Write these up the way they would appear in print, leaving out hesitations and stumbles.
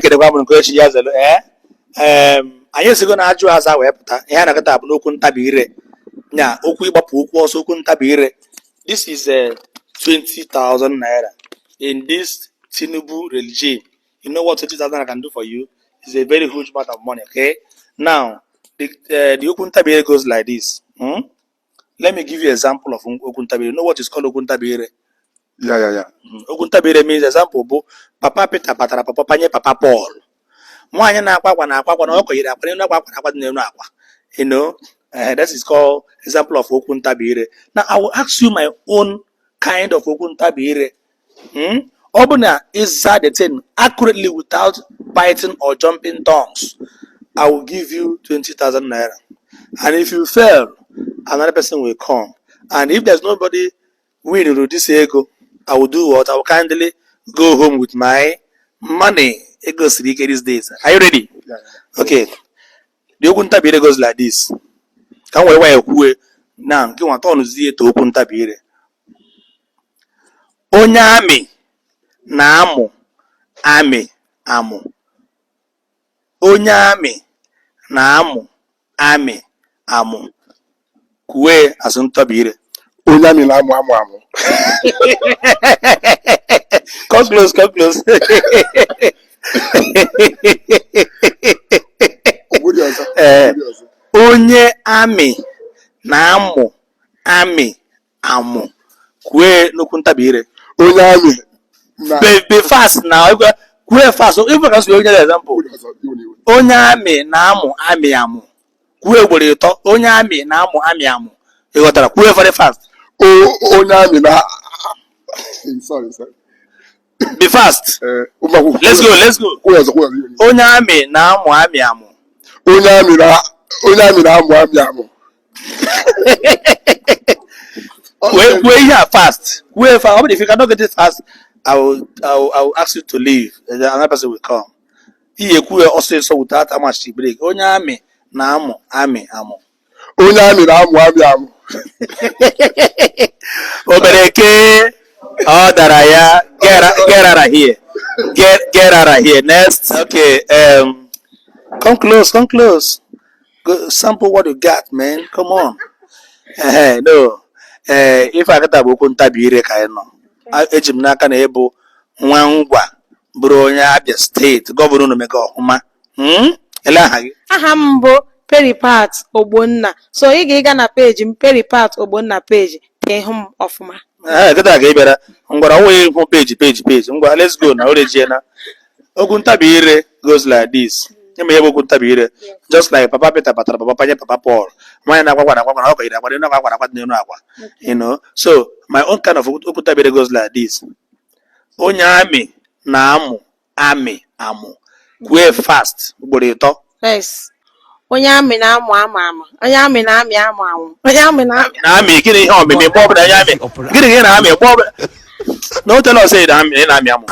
ekedekwa m nke echi ya zelo anyị esigo na ajụ aza wee pụta ihe a na-akọta bụ n'okwu ntabi ire nya okwu ịgbapụ okwu ọsọ okwu ntabi ire. This is 20,000 naira in this Tinubu regime. You know what 20,000 naira can do for you? It's a very huge amount of money. Okay, now the okwu ntabi ire goes like this. Let me give you an example of okwu ntabi ire. You know what is called okwu ntabi ire? Yeah. Okwu ntabi ire means example bụ papa Peter patara papa panye papa Paul. Nwaanyị na-akwa akwa na ọkọ yiri akwa n'elu akwa na akwa dị n'elu akwa. You know, that is called example of okwu ntabi ire. Now I will ask you my own kind of okwu ntabi ire. Ọ bụ na ịza the thing accurately without biting or jumping tongues, I will give you 20,000 naira. And if you fail, another person will come. And if there's nobody winning with this ego, I will do what? I will kindly go home with my money. It goes these days. Are you ready? Yeah. Okay. The okwu ntabi ire goes like this. Ka m wee kwuo na nke nwata ọnụzie eto okwu ntabi ire. Onye amị na-amụ amị amụ. Onye amị na-amụ amị amụ. Kwuo asụ ntabi ire. Onye amị na-amụ amụ. Come close. Onye amị na-amụ amị amụ. Kwuo n'okwu ntabi ire. Onye amị be fast now. Kwuo fast. If I can see onye example. Onye amị na-amụ amị amụ. Kwuo ugboro ịtọ. Onye amị na-amụ amị amụ. Ị ghọtara? Kwuo very fast. Onye amị na sorry. Be fast. Let's go. Onye amị na-amụ amị amụ. Onye amị na-amụ amị amụ. Kwuo ihe a fast. Kwuo fast. If you cannot get it fast, I will ask you to leave. Another person will come. Ihe kwuo ọsịsọ without how much break. Onye amị na-amụ amị amụ. Onye amị na-amụ amị amụ. Obereke. Oh, Daraya, get out of here. Get out of here. Next. Okay. Come close. Go sample what you got, man. Come on. No. If I get a book on Tabire Kaino, ejim n'aka na ebo nwa ngwa bụrụ onye Abia State gọvanọ no mega ọhụma. Ele aha gị? Aha m bụ Peripat Ogbonna. So ị ga-ịga na page m Peripat Ogbonna page ka ịhụ m ọfụma. Kịta ga ịbịara ngwara onwe ihu page. Ngwa, let's go na orejie na. Okwu ntabi ire goes like this. Nyeme ihe okwu ntabi ire. Just like papa Peter patara papa panye papa Paul. Nwaanyị na-agwa na ọkọ yiri akwa n'elu akwa n'elu akwa. You know. So my own kind of okwu ntabi ire goes like this. Onye amị na-amụ amị amụ. Kwuo fast ugboro ịtọ. Yes. Onye amị na-amụ amụ. Onye amị na-amị amụ. Onye amị na-amị. Na-amị gịnị ihe ọmịmị mgbe ọbụla onye amị. Gịnị ka ị na-amị mgbe ọbụla. No tell us say ị na-amị amụ.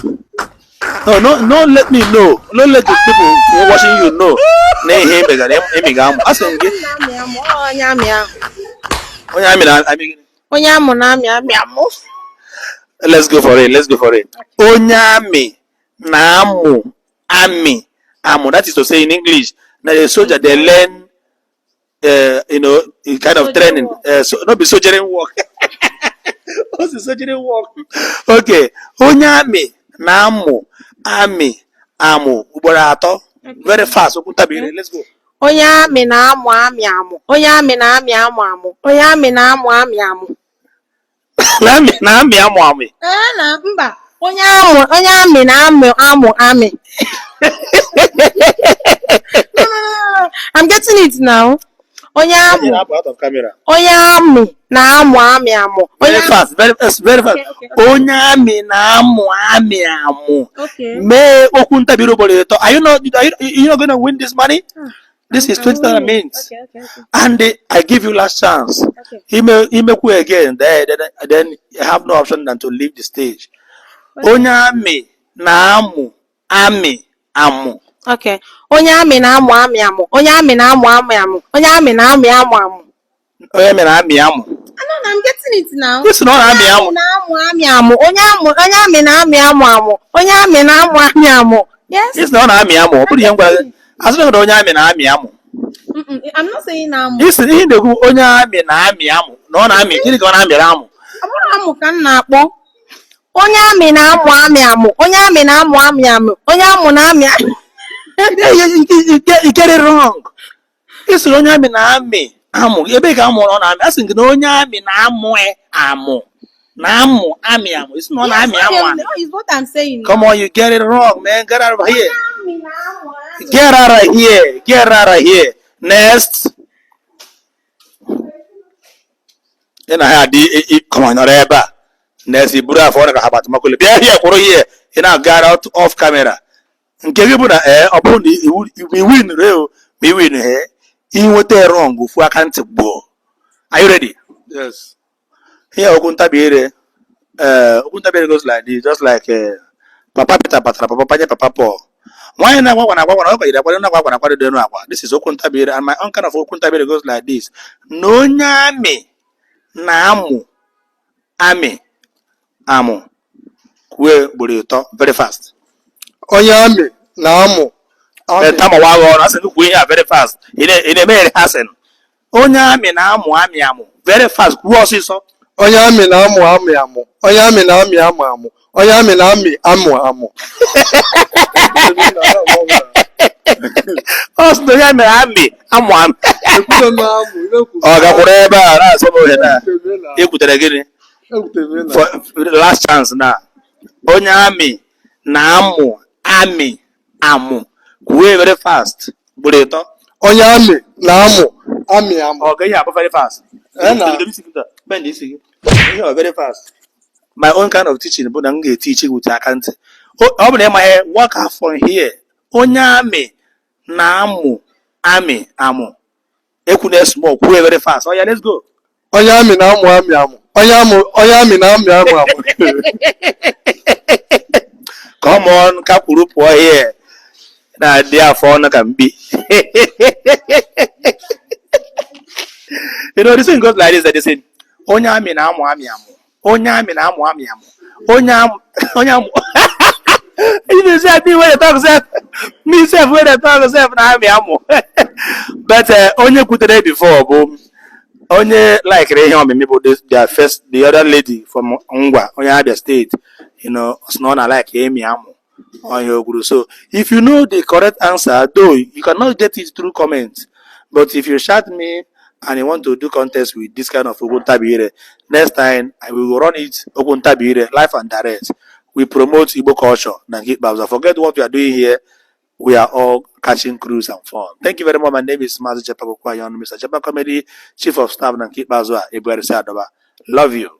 No, let me know. Don't let the people who are watching you know. Na ihe megara emiga amụ. Asị m gị. Onye amị ahụ. Onye amị na-amị gịnị? Onye amụ na-amị amụ. Let's go for it. Onye amị na-amụ amị amụ. That is to say in English. Now the soldier they learn, kind of training. So not be soldiering work. What's the soldiering work? Okay. Onye amị na-amụ amị amụ ugboro atọ. Very fast. Let's go. Onye amị na-amụ amị amụ. Onye amị na-amị amụ. Onye amị na-amụ amị amụ. Na-amị amụ amị. Na mba. Onye amị na-amụ amị. No. I'm getting it now. Onye amị na-amụ amị amụ. Very fast. Okay. Onye amị na-amụ amị amụ. Mee okwu ntabi ire ugboro ịtọ. Are you not going to win this money? This is 20,000 means. Okay. And I give you last chance. He may quit again. Then you have no option than to leave the stage. Onye amị na-amụ amị amụ. Okay. Onye amị na-amụ amị amụ. Onye amị na-amụ amị amụ. Onye amị na-amị amụ amụ. Onye amị na-amị amụ. I'm getting it now. This is not amị amụ. Na-amụ amị amụ. Onye amị na-amị amụ amụ. Onye amị na-amụ amị amụ. Yes. It's not Ami Amo. Put him as long as Onye na Ami Amo. I'm not saying amuu. This is in the Onye na Ami Amo. No Ami. This is Ami Amo. Amụ ka m na-akpọ. Onye amị na-amụ amị amụ. Onye amị na-amụ amị amụ. Onye amụ na-amị amị. You get it wrong. It's Onye Ami na Ami Amo. Ebe ka Amo na Ami. I think Onye Ami na Amo Amo. Na Amo Ami Amo. It's not Ami Amo. Is what I'm saying. Come on, you get it wrong, man. Get out of here. Amị na-amụ amị. Get out of here. Get out of here. Next. Come on, not ever. Next, you put out for the Habat Makuli. Be here, for here. You know, got out off camera. And give you upon we win, real. We win here. You were there wrong before I can't go. Are you ready? Yes. Here, Okuntabire. Okuntabire goes like this, just like Papa Peter Patra, Papa Panya, Papa Paul. Why not? This is Okuntabire, and my own kind of Okuntabire goes like this. No nyame namu ame amu kwe burito very fast. Onye amị na-amụ The amị. time of our I said we are very fast. In a mere hasen. Onye ame namu ame amu very fast. Who was it so? Onye amị na-amụ amị amụ. Onye amị na-amị amụ amụ. Onye amị na-amị amụ amụ. Oh, so onye ame ame amu amu. Ekwudo m amụ. Oh, gakwuru ebe a na-asọ n'ohe na. Ekwutere gịnị? For the last chance now. Onye ame na-amụ ame amu kwe very fast. Burito. Onye amị na-amụ amị amụ. Okay, yeah, very fast. Bend this again. Yeah, very fast. My own kind of teaching, but I'm going to teach you with a can't. Oh, I'm going to walk out from here. Onye ame na amu ame amu. Ekune smoke very fast. Oh yeah, let's go. Onye amị na-amụ amị amụ. Onye amị na-amị amụ amụ. Come on, kakuru po here. Na dia phone can be. You know, this thing goes like this. They say, Onye ame na amu ame amu. Onye ame na amu ame amu. Onye amu. You say me when they talk self. Me self when they talk self na ame amu. But Onye kutere before, boom. Onye like people their first the other lady from Ngwa, Onye Abia State, you know, it's not like Amy Amu on your group. So if you know the correct answer, though you cannot get it through comments. But if you shout me and you want to do contest with this kind of Oguntabire, next time I will run it Oguntabire live and direct. We promote Igbo culture and hit Babs. Forget what we are doing here. We are all catching cruise and fun. Thank you very much. My name is Master Jepa Kokwayon, Mr. Jepa Comedy, Chief of Staff, Nankit Bazwa, Ibuari Sadoba. Love you.